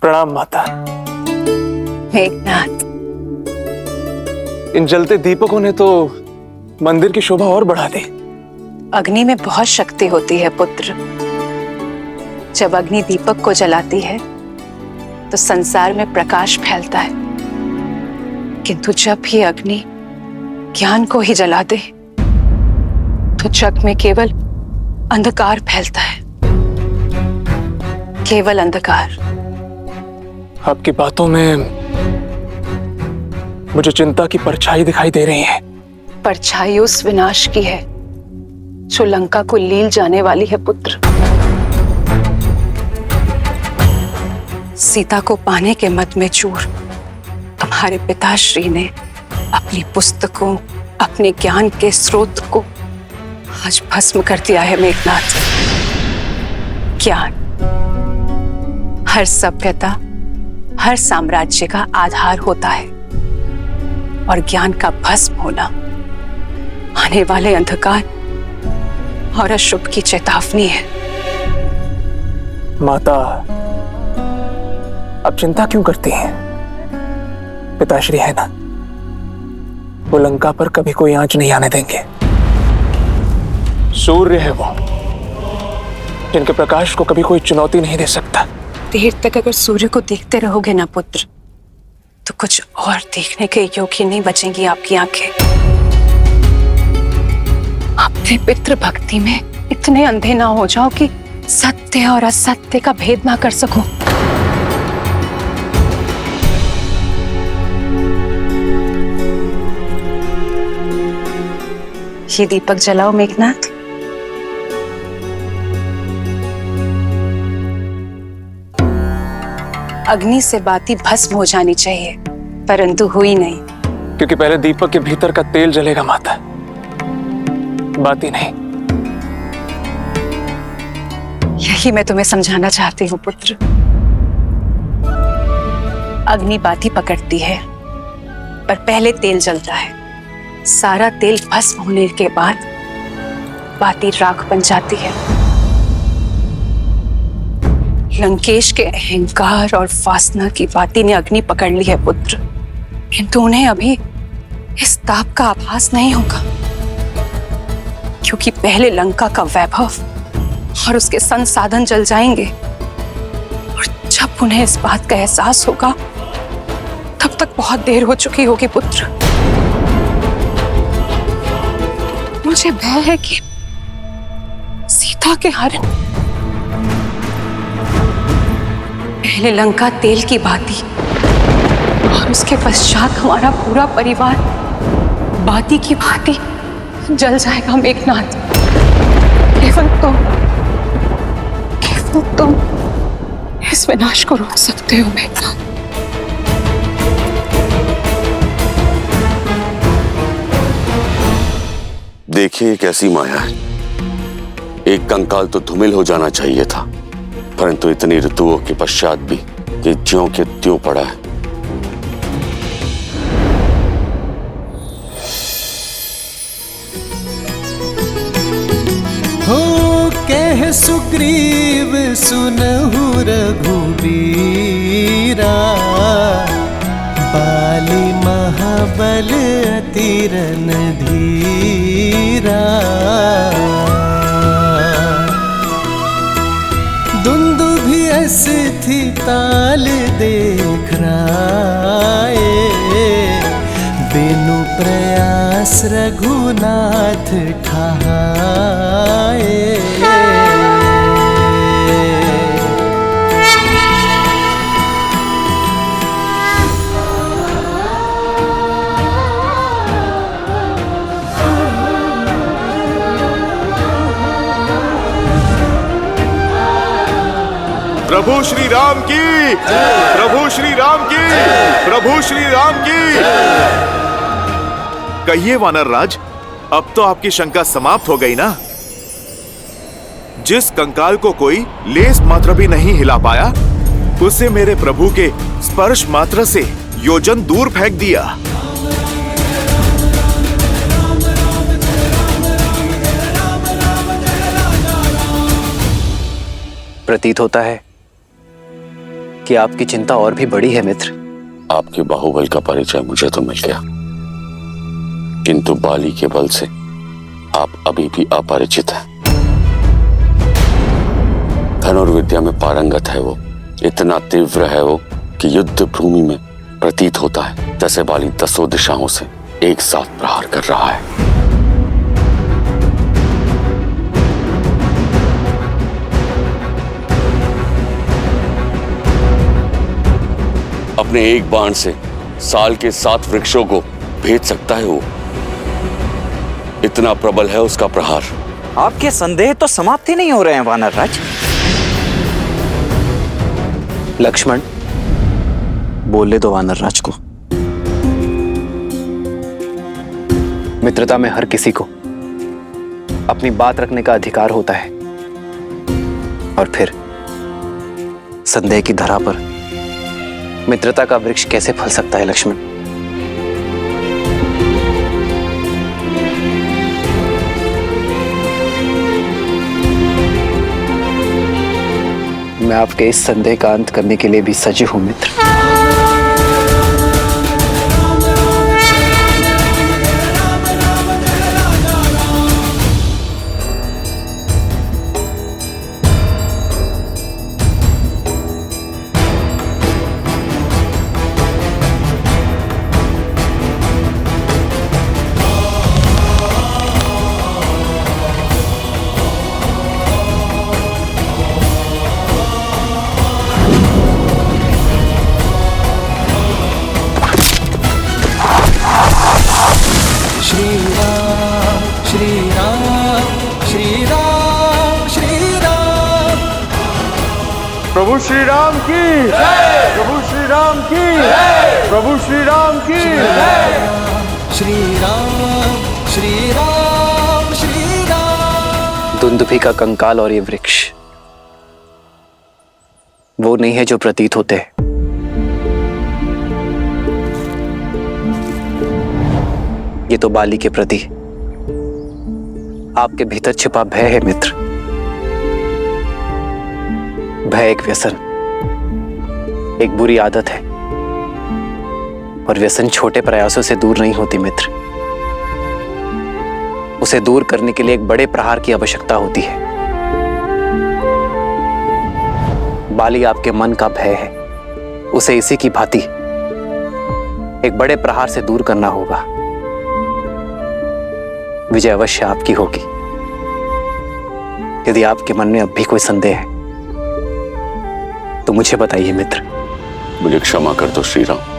प्रणाम माता। मेघनाथ, इन जलते दीपकों ने तो मंदिर की शोभा और बढ़ा दी। अग्नि में बहुत शक्ति होती है पुत्र। जब अग्नि दीपक को जलाती है तो संसार में प्रकाश फैलता है, किंतु जब भी अग्नि ज्ञान को ही जला दे तो जग में केवल अंधकार फैलता है, केवल अंधकार। आपकी बातों में मुझे चिंता की परछाई दिखाई दे रही है। परछाई उस विनाश की है जो लंका को लील जाने वाली है पुत्र। सीता को पाने के मद में चूर तुम्हारे पिताश्री ने अपनी पुस्तकों, अपने ज्ञान के स्रोत को आज भस्म कर दिया है मेघनाथ। ज्ञान हर सभ्यता, हर साम्राज्य का आधार होता है और ज्ञान का भस्म होना आने वाले अंधकार और अशुभ की चेतावनी है। माता, आप चिंता क्यों करती हैं? पिताश्री है ना, वो लंका पर कभी कोई आंच नहीं आने देंगे। सूर्य है वो, जिनके प्रकाश को कभी कोई चुनौती नहीं दे सकता। देर तक अगर सूर्य को देखते रहोगे ना पुत्र, तो कुछ और देखने के योग्य नहीं बचेंगी आपकी आंखें। अपने पितृ भक्ति में इतने अंधे ना हो जाओ कि सत्य और असत्य का भेद ना कर सको। ये दीपक जलाओ मेघनाथ। अग्नि से बाती भस्म हो जानी चाहिए, परंतु हुई नहीं। क्योंकि पहले दीपक के भीतर का तेल जलेगा माता, बाती नहीं। यही मैं तुम्हें समझाना चाहती हूँ पुत्र। अग्नि बाती पकड़ती है, पर पहले तेल जलता है। सारा तेल भस्म होने के बाद बाती राख बन जाती है। लंकेश के अहंकार और वासना की बाती ने अग्नि पकड़ ली है पुत्र, किंतु उन्हें अभी इस ताप का आभास नहीं होगा, क्योंकि पहले लंका का वैभव और उसके संसाधन जल जाएंगे, और जब उन्हें इस बात का एहसास होगा तब तक बहुत देर हो चुकी होगी पुत्र। मुझे भय है कि सीता के हरण, पहले लंका तेल की बाती और उसके पश्चात हमारा पूरा परिवार बाती की भांति जल जाएगा मेघनाथ। केवल तुम इस विनाश को रोक सकते हो मेघनाथ। देखिए कैसी माया है। एक कंकाल तो धूमिल हो जाना चाहिए था, परंतु इतनी ऋतुओं के पश्चात भी ये ज्यों के त्यों पड़ा है। हो कह सुग्रीव सुनहु रघुबीरा, बाली महाबल अति रणधीरा। दुंदुभि थी ताल देख राए, बिनु प्रयास रघुनाथ ठाए। प्रभु श्री राम की, प्रभु श्री राम की, प्रभु श्री राम की। कहिए वानर राज, अब तो आपकी शंका समाप्त हो गई ना? जिस कंकाल को कोई लेस मात्र भी नहीं हिला पाया, उसे मेरे प्रभु के स्पर्श मात्र से योजन दूर फेंक दिया। प्रतीत होता है कि आपकी चिंता और भी बड़ी है मित्र। आपके बाहुबल का परिचय मुझे तो मिल गया, किंतु बाली के बल से आप अभी भी अपरिचित हैं। धनुर्विद्या में पारंगत है वो, इतना तीव्र है वो कि युद्ध भूमि में प्रतीत होता है जैसे बाली 10 दिशाओं से एक साथ प्रहार कर रहा है। अपने एक बाण से साल के 7 वृक्षों को भेद सकता है वो, इतना प्रबल है उसका प्रहार। आपके संदेह तो समाप्त ही नहीं हो रहे हैं वानर राज। लक्ष्मण, बोलने दो वानर राज को। मित्रता में हर किसी को अपनी बात रखने का अधिकार होता है, और फिर संदेह की धरा पर मित्रता का वृक्ष कैसे फल सकता है लक्ष्मण? मैं आपके इस संदेह का अंत करने के लिए भी सजग हूं मित्र। प्रभु श्री राम की जय, प्रभु श्री राम की जय, प्रभु श्री राम की जय। श्री राम श्री राम श्री राम। दुंदुभि का कंकाल और ये वृक्ष वो नहीं है जो प्रतीत होते हैं। ये तो बाली के प्रति आपके भीतर छिपा भय है मित्र। भय एक व्यसन, एक बुरी आदत है, और व्यसन छोटे प्रयासों से दूर नहीं होती मित्र। उसे दूर करने के लिए एक बड़े प्रहार की आवश्यकता होती है। बाली आपके मन का भय है, उसे इसी की भांति एक बड़े प्रहार से दूर करना होगा। विजय अवश्य आपकी होगी। यदि आपके मन में अब भी कोई संदेह है तो मुझे बताइए मित्र। मुझे क्षमा कर दो श्री राम।